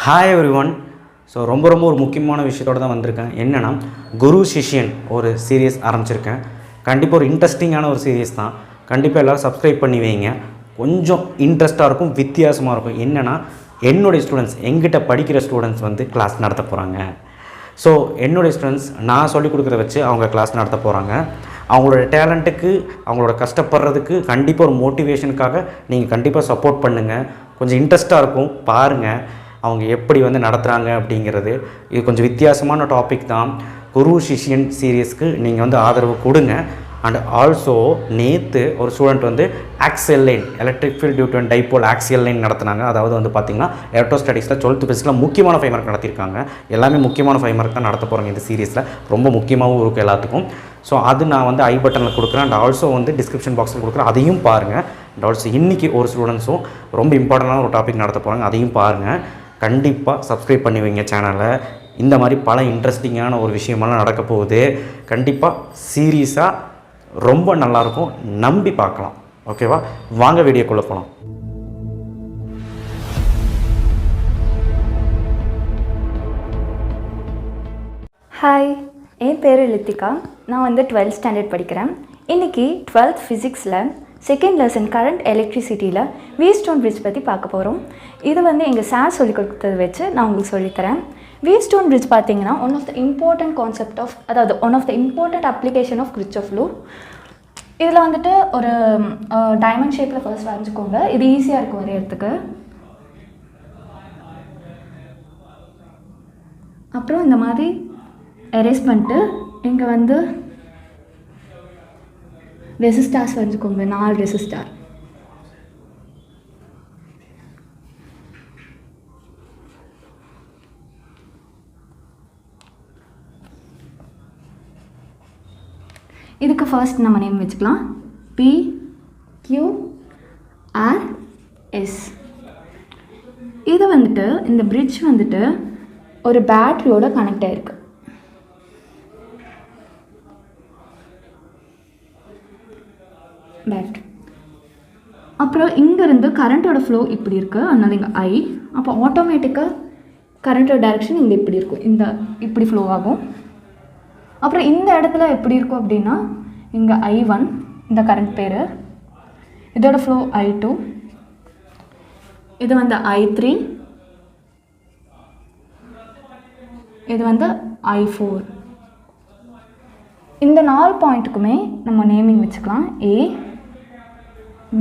Hi everyone. So ரொம்ப ஒரு முக்கியமான விஷயத்தோடு தான் வந்திருக்கேன். என்னென்னா, குரு சிஷ்யன் ஒரு சீரியஸ் ஆரம்பிச்சிருக்கேன். கண்டிப்பாக ஒரு இன்ட்ரெஸ்டிங்கான ஒரு சீரியஸ் தான். கண்டிப்பாக எல்லோரும் சப்ஸ்கிரைப் பண்ணி வைங்க. கொஞ்சம் இன்ட்ரெஸ்ட்டாக இருக்கும், வித்தியாசமாக இருக்கும். என்னென்னா, என்னுடைய ஸ்டூடெண்ட்ஸ், எங்கிட்ட படிக்கிற ஸ்டூடெண்ட்ஸ் கிளாஸ் நடத்த போகிறாங்க. ஸோ என்னுடைய ஸ்டூடெண்ட்ஸ் நான் சொல்லிக் கொடுக்குறத வச்சு அவங்க கிளாஸ் நடத்த போகிறாங்க. அவங்களோட டேலண்ட்டுக்கு, அவங்களோட கஷ்டப்படுறதுக்கு கண்டிப்பாக ஒரு மோட்டிவேஷனுக்காக நீங்கள் கண்டிப்பாக சப்போர்ட் பண்ணுங்கள். கொஞ்சம் இன்ட்ரெஸ்ட்டாக இருக்கும், பாருங்கள் அவங்க எப்படி நடத்துகிறாங்க அப்படிங்கிறது. இது கொஞ்சம் வித்தியாசமான டாபிக் தான். குரு சிஷ்யன் சீரியஸ்க்கு நீங்கள் ஆதரவு கொடுங்க. அண்ட் ஆல்சோ நேற்று ஒரு student axial line, electric field due to dipole axial line நடத்தினாங்க. அதாவது பார்த்திங்கன்னா எலக்ட்ரோஸ்டாட்டிக்ஸில் 12th ஃபிசிக்ஸில் முக்கியமான 5 மார்க் நடத்தியிருக்காங்க. எல்லாமே முக்கியமான 5 மார்க் தான் நடத்த போகிறாங்க இந்த சீரியஸில். ரொம்ப முக்கியமாகவும் இருக்கும் எல்லாத்துக்கும். ஸோ அது நான் ஐ பட்டனில் கொடுக்குறேன். அண்ட் ஆல்சோ டிஸ்கிரிப்ஷன் பாக்ஸில் கொடுக்குறேன், அதையும் பாருங்கள். அண்ட் ஆல்சோ இன்றைக்கி ஒரு ஸ்டூடெண்ட்ஸும் ரொம்ப இம்பார்ட்டண்டான ஒரு டாபிக் நடத்த போகிறாங்க, அதையும் பாருங்கள். கண்டிப்பாக சப்ஸ்கிரைப் பண்ணி வைங்க சேனலை. இந்த மாதிரி பல இன்ட்ரெஸ்டிங்கான ஒரு விஷயமெல்லாம் நடக்க போகுது. கண்டிப்பாக சீரியஸாக ரொம்ப நல்லாயிருக்கும், நம்பி பார்க்கலாம். ஓகேவா? வாங்க வீடியோக்குள்ளே போகலாம். ஹாய், என் பேர் லித்திகா. நான் 12th ஸ்டாண்டர்ட் படிக்கிறேன். இன்றைக்கி 12th ஃபிசிக்ஸில் செகண்ட் லெசன் கரண்ட் எலக்ட்ரிசிட்டியில் வீட்ஸ்டோன் பிரிட்ஜ் பற்றி பார்க்க போகிறோம். இது எங்கள் சார் சொல்லிக் கொடுத்தது வச்சு நான் உங்களுக்கு சொல்லித்தரேன். வீட்ஸ்டோன் பிரிட்ஜ் பார்த்தீங்கன்னா one of the important application of Kirchhoff law. இதில் ஒரு டைமண்ட் ஷேப்பில் ஃபர்ஸ்ட் வரைஞ்சிக்கோங்க. இது ஈஸியாக இருக்கும் வரையறதுக்கு. அப்புறம் இந்த மாதிரி எரேஸ் பண்ணிட்டு இங்கே ரெசிஸ்டார்ஸ் வரைஞ்சிக்கோங்க, 4 ரெசிஸ்டார். இதுக்கு ஃபர்ஸ்ட் நம்ம நேம் வச்சுக்கலாம், PQRS. இது இந்த பிரிட்ஜ் ஒரு பேட்டரியோட கனெக்ட் ஆகிருக்கு. பேட்டரி. அப்புறம் இங்கேருந்து கரண்ட்டோட ஃப்ளோ இப்படி இருக்குது, அதனால் இங்கே I. அப்போ ஆட்டோமேட்டிக்காக கரண்ட்டோட டைரெக்ஷன் இங்கே இப்படி இருக்கும், இப்படி ஃப்ளோ ஆகும். அப்புறம் இந்த இடத்துல எப்படி இருக்கும் அப்படின்னா, இங்கே I1 இந்த கரண்ட் பேர், இதோட ஃப்ளோ I2, இது I3, இது I4. இந்த 4 பாயிண்ட்டுக்குமே நம்ம நேமிங் வச்சுக்கலாம். A,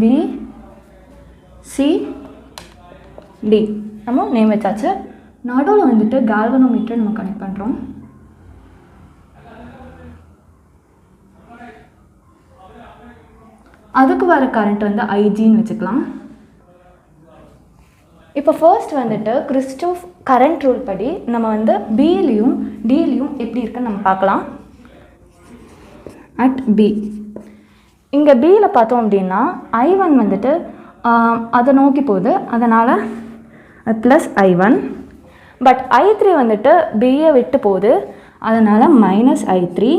B, C, D நம்ம நேம் வச்சாச்சு. நடுவில் கால்வனோமீட்டர் நம்ம கனெக்ட் பண்ணுறோம். அதுக்கு வர கரண்ட் IGன்னு வச்சுக்கலாம். இப்போ ஃபர்ஸ்ட் கிர்ச்சாஃப் கரண்ட் ரூல் படி நம்ம Bலையும் Dலையும் எப்படி இருக்குன்னு நம்ம பார்க்கலாம். அட் B, இங்கே Bயில் பார்த்தோம் அப்படின்னா I1 அதை நோக்கி போகுது, அதனால் ப்ளஸ் I1. பட் I3 Bயை விட்டு போகுது, அதனால் மைனஸ் I3.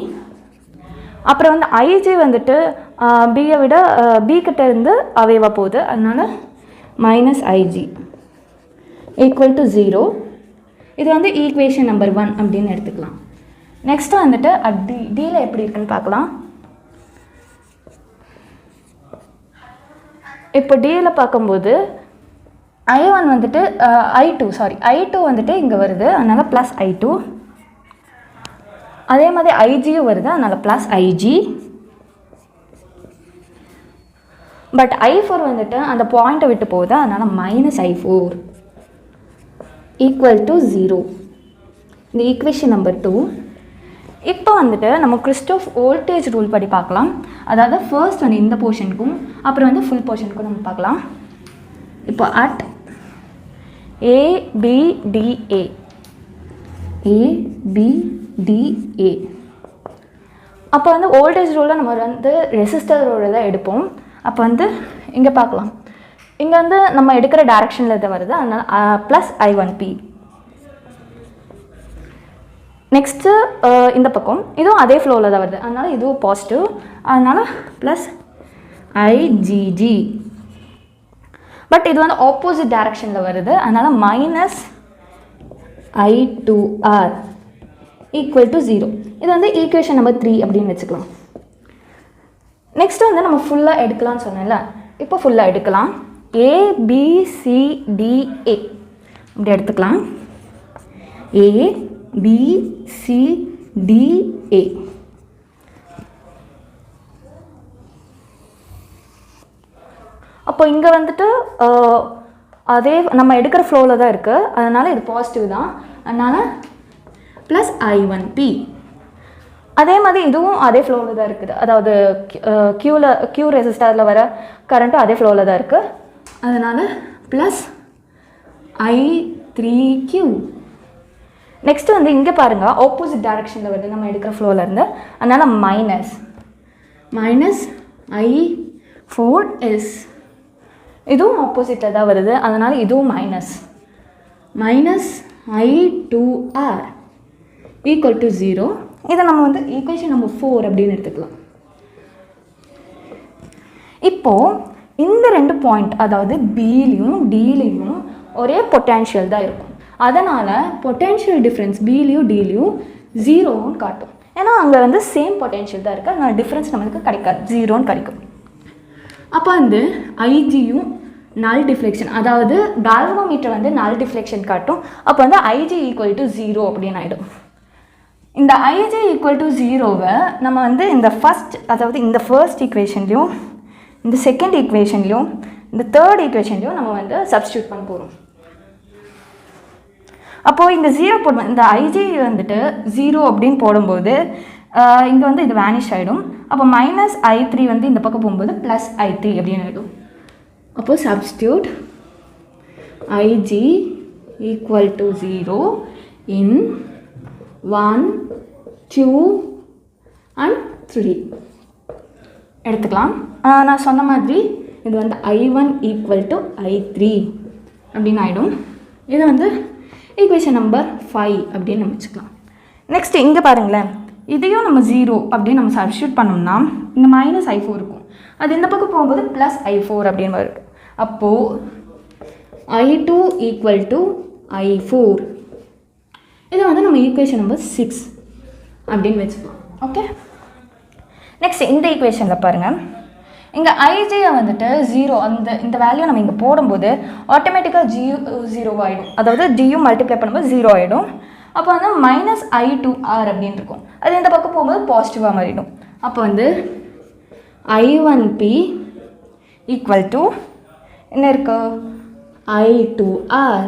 அப்புறம் IG Bயை விட B கிட்ட இருந்து அவேவாக போகுது, அதனால் மைனஸ் IG ஈக்குவல் டு 0. இது ஈக்குவேஷன் நம்பர் 1 அப்படின்னு எடுத்துக்கலாம். நெக்ஸ்ட்டு அட் Dயில் எப்படி இருக்குன்னு பார்க்கலாம். இப்போ Dயில் பார்க்கும்போது I1 I2 இங்கே வருது, அதனால் ப்ளஸ் I2. அதே மாதிரி IGயும் வருது, அதனால் ப்ளஸ் IG. பட் I4 அந்த பாயிண்ட்டை விட்டு போகுது, அதனால் மைனஸ் I4 ஈக்குவல் டு 0. இந்த ஈக்குவேஷன் நம்பர் 2. இப்போ நம்ம கிர்ச்சாஃப் வோல்டேஜ் ரூல் படி பார்க்கலாம். அதாவது ஃபர்ஸ்ட் இந்த போர்ஷனுக்கும் அப்புறம் ஃபுல் போர்ஷனுக்கும் நம்ம பார்க்கலாம். இப்போ அட் ABDA அப்போ வோல்டேஜ் ரூலில் நம்ம ரெசிஸ்டரோட தான் எடுப்போம். அப்போ இங்கே பார்க்கலாம், இங்கே நம்ம எடுக்கிற டைரக்ஷனில் இது வருது, அதனால் ப்ளஸ் I1P. நெக்ஸ்ட்டு இந்த பக்கம் இதுவும் அதே ஃப்ளோவில் தான் வருது, அதனால் இதுவும் பாசிட்டிவ், அதனால் ப்ளஸ் IGG. பட் இது ஆப்போசிட் டைரக்ஷனில் வருது, அதனால் மைனஸ் I2R ஈக்குவல் டு 0. இது வந்து ஈக்குவேஷன் நம்பர் 3 அப்படின்னு வச்சுக்கலாம். நெக்ஸ்ட் வந்து நம்ம ஃபுல்லாக எடுக்கலாம்னு சொன்னேன்ல, இப்போ ஃபுல்லாக எடுக்கலாம். ABCDA இப்படி எடுத்துக்கலாம். ABCDA. அப்போ இங்கே வந்துட்டு அதே நம்ம எடுக்கிற ஃப்ளோவில் தான் இருக்குது, அதனால் இது பாசிட்டிவ் தான், அதனால் ப்ளஸ் I1P. அதே மாதிரி இதுவும் அதே ஃப்ளோவில் தான் இருக்குது, அதாவது க்யூ ரெசிஸ்டரில் வர கரண்ட்டும் அதே ஃப்ளோவில் தான் இருக்குது, அதனால் ப்ளஸ் I3Q. நெக்ஸ்ட்டு வந்து இங்கே பாருங்கள், ஆப்போசிட் டைரக்ஷனில் வருது நம்ம எடுக்கிற ஃப்ளோவிலேருந்து, அதனால் மைனஸ் I4S. இதுவும் ஆப்போசிட்டில் தான் வருது, அதனால் இதுவும் மைனஸ் I2R ஈக்குவல் டு 0. இதை நம்ம வந்து ஈக்குவேஷன் நம்பர் 4 அப்படின்னு எடுத்துக்கலாம். இப்போது இந்த 2 பாயிண்ட், அதாவது பிலையும் டிலையும் ஒரே பொட்டென்ஷியல் தான் இருக்கும், அதனால் பொட்டென்ஷியல் டிஃப்ரென்ஸ் பிலையும் டிலையும் 0ன்னு காட்டும். ஏன்னா அங்கே வந்து சேம் பொட்டென்ஷியல் தான் இருக்குது, அதனால் டிஃப்ரென்ஸ் நம்மளுக்கு கிடைக்காது, 0ன்னு கிடைக்கும். அப்போ வந்து ஐஜியும் நல் டிஃப்ளெக்ஷன், அதாவது கால்வனோமீட்டர் வந்து நல் டிஃப்ளெக்ஷன் காட்டும். அப்போ வந்து ஐஜி ஈக்குவல் டு 0 அப்படின்னு ஆகிடும். இந்த ஐஜி ஈக்குவல் டு 0வை நம்ம வந்து இந்த இந்த ஃபர்ஸ்ட் ஈக்குவேஷன்லையும், இந்த செகண்ட் ஈக்குவேஷன்லையும், இந்த தேர்ட் ஈக்குவேஷன்லையும் நம்ம வந்து சப்ஸ்டியூட் பண்ண போகிறோம். அப்போது இந்த 0 போடும், இந்த ஐஜி வந்துட்டு 0 அப்படின்னு போடும்போது இங்கே வந்து இது வேனிஷ் ஆகிடும். அப்போ மைனஸ் I3 வந்து இந்த பக்கம் போகும்போது ப்ளஸ் I3 அப்படின்னு ஆகிடும். அப்போது substitute IG equal to 0 in 1, 2 and 3 எடுத்துக்கலாம். நான் சொன்ன மாதிரி இது வந்து I1 ஈக்குவல் டு I3 அப்படின்னு ஆகிடும். இது வந்து ஈக்குவேஷன் நம்பர் 5 அப்படின்னு நம்ம வச்சுக்கலாம். நெக்ஸ்ட் இங்கே பாருங்களேன், இதையும் நம்ம 0 அப்படின்னு நம்ம சப்ஸ்டியூட் பண்ணோம்னா இங்கே மைனஸ் I4 இருக்கும், அது இந்த பக்கம் போகும்போது ப்ளஸ் I4 அப்படின்னு வருது. அப்போது I2 ஈக்குவல் டு I4. இதை வந்து நம்ம ஈக்குவேஷன் நம்பர் 6 அப்படின்னு வச்சுக்கலாம். ஓகே, நெக்ஸ்ட் இந்த ஈக்குவேஷனில் பாருங்கள், இங்கே ஐஜியை வந்துட்டு 0 இந்த வேல்யூ நம்ம இங்கே போடும்போது ஆட்டோமேட்டிக்காக 0 ஆகிடும், அதாவது டியும் மல்டிப்ளை பண்ணும்போது 0 ஆகிடும். அப்போ வந்து மைனஸ் I2R அப்படின்னு இருக்கும், அது இந்த பக்கம் போகும்போது பாசிட்டிவாக மாறிடும். அப்போ வந்து I1P ஈக்குவல் டு என்ன இருக்கு, I2R.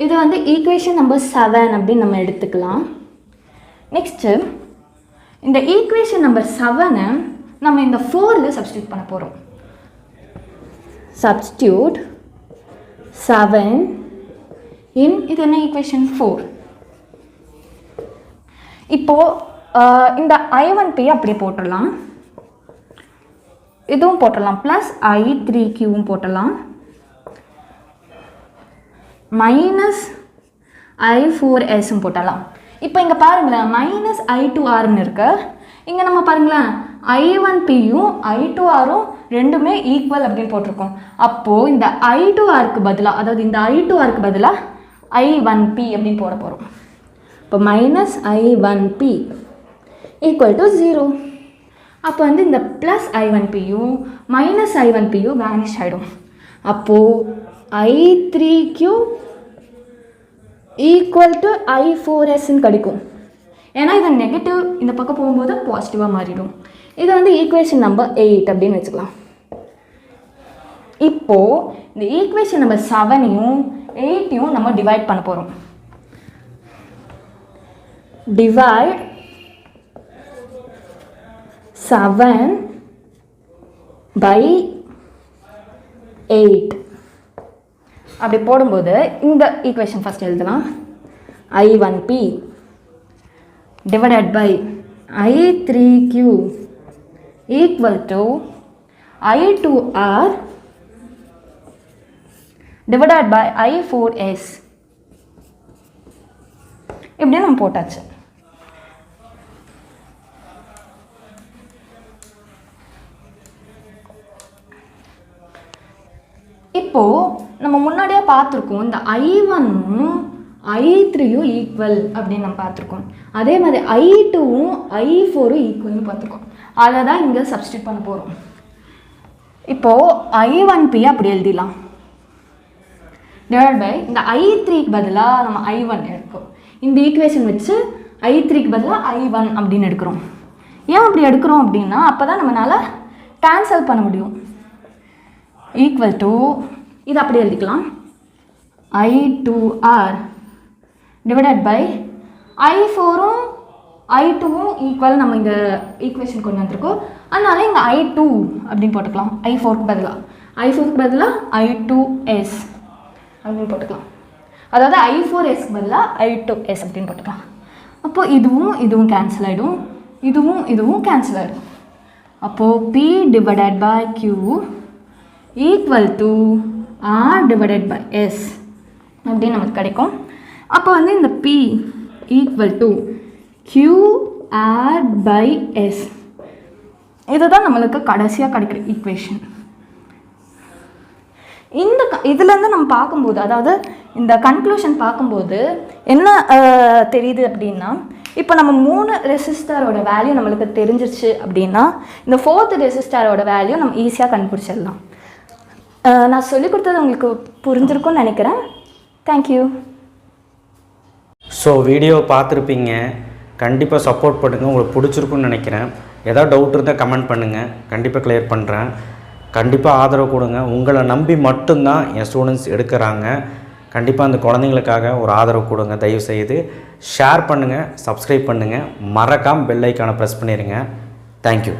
இது வந்து ஈக்குவேஷன் நம்பர் 7 அப்படின்னு நம்ம எடுத்துக்கலாம். நெக்ஸ்ட்டு இந்த ஈக்குவேஷன் நம்பர் 7 நம்ம இந்த 4ல் சப்ஸ்டியூட் பண்ண போகிறோம். சப்ஸ்டியூட் 7 இன் இது என்ன ஈக்குவேஷன் 4. இப்போது இந்த I1P அப்படியே போட்டுடலாம், இதுவும் போட்டுடலாம், ப்ளஸ் I3Qவும் போட்டுடலாம், மைனஸ் I4Sம் போட்டலாம். இப்போ இங்கே பாருங்களேன், மைனஸ் I2Rன்னு இருக்கு, இங்கே நம்ம பாருங்களேன் I1Pயும் I2Rம் ரெண்டுமே ஈக்குவல் அப்படின்னு போட்டிருக்கோம். அப்போது இந்த I2Rக்கு பதிலாக, அதாவது இந்த I2Rக்கு பதிலாக I1P அப்படின்னு போட போகிறோம். இப்போ மைனஸ் I1P ஈக்குவல் டு 0. அப்போ வந்து இந்த ப்ளஸ் I1Pயும் மைனஸ் I1Pயும் வேனிஷ் ஆகிடும். அப்போது I3Q ஈக்குவல் டு I4Sன்னு கிடைக்கும். ஏன்னா இது நெகட்டிவ் இந்த பக்கம் போகும்போது பாசிட்டிவாக மாறிடும். இது வந்து ஈக்குவேஷன் நம்பர் 8 அப்படின்னு வச்சுக்கலாம். இப்போது இந்த ஈக்குவேஷன் நம்பர் 7ஐயும் 8ஐயும் நம்ம டிவைட் பண்ண போகிறோம். டிவைட் 7/8 அப்படி போடும்போது இந்த ஈக்குவேஷன் ஃபஸ்ட் எழுதலாம். I1P divided by I3Q equal to I2R divided by I4S. இப்படி நம்ம போட்டாச்சு. இப்போது நம்ம முன்னாடியே பார்த்துருக்கோம், இந்த I1ம் I3யும் ஈக்குவல் அப்படின்னு நம்ம பார்த்துருக்கோம். அதே மாதிரி I2வும் I4ம் ஈக்குவல்னு பார்த்துருக்கோம். அதை தான் இங்கே சப்ஸ்டியூட் பண்ண போகிறோம். இப்போது I1P அப்படி எழுதிடலாம். டிவைட் பை இந்த I3க்கு பதிலாக நம்ம I1 எடுக்கிறோம். இந்த ஈக்குவேஷன் வச்சு I3க்கு பதிலாக I1 அப்படின்னு எடுக்கிறோம். ஏன் அப்படி எடுக்கிறோம் அப்படின்னா அப்போ தான் நம்மளால் கேன்சல் பண்ண முடியும். ஈக்குவல் டு இது அப்படி எழுதிக்கலாம். I2R டிவைடட் பை I4ம் I2வும் ஈக்குவல் நம்ம இந்த ஈக்குவேஷன் கொண்டு வந்திருக்கோம். அதனால இங்கே I2 அப்படின்னு போட்டுக்கலாம். I4க்கு பதிலாக I2S அப்படின்னு போட்டுக்கலாம். அதாவது I4Sக்கு பதிலாக I2S அப்படின்னு போட்டுக்கலாம். அப்போது இதுவும் கேன்சல் ஆகிடும், இதுவும் கேன்சல் ஆகிடும். அப்போது P divided by Q equal to R divided by S அப்படின்னு நமக்கு கிடைக்கும். அப்போ வந்து இந்த P equal to QR by S இதுதான் நம்மளுக்கு கடைசியாக கிடைக்கிற ஈக்குவேஷன். இதுலேருந்து நம்ம பார்க்கும்போது, அதாவது இந்த கன்க்ளூஷன் பார்க்கும்போது என்ன தெரியுது அப்படின்னா, இப்போ நம்ம 3 ரெசிஸ்டரோட வேல்யூ நம்மளுக்கு தெரிஞ்சிருச்சு அப்படின்னா இந்த 4th ரெசிஸ்டரோட வேல்யூ நம்ம ஈஸியாக கண்டுபிடிச்சிடலாம். நான் சொல்லிக் கொடுத்தது உங்களுக்கு புரிஞ்சிருக்கும்னு நினைக்கிறேன். தேங்க்யூ. ஸோ வீடியோ பார்த்துருப்பீங்க, கண்டிப்பாக சப்போர்ட் பண்ணுங்கள். உங்களுக்கு பிடிச்சிருக்குன்னு நினைக்கிறேன். ஏதாவது டவுட் இருந்தால் கமெண்ட் பண்ணுங்கள், கண்டிப்பாக கிளியர் பண்ணுறேன். கண்டிப்பாக ஆதரவு கொடுங்க. உங்களை நம்பி மட்டும்தான் என் ஸ்டூடெண்ட்ஸ் எடுக்கிறாங்க. கண்டிப்பாக அந்த குழந்தைங்களுக்காக ஒரு ஆதரவு கொடுங்க. தயவுசெய்து ஷேர் பண்ணுங்கள், சப்ஸ்கிரைப் பண்ணுங்கள், மறக்காமல் பெல் ஐக்கானை ப்ரெஸ் பண்ணிடுங்க. தேங்க்யூ.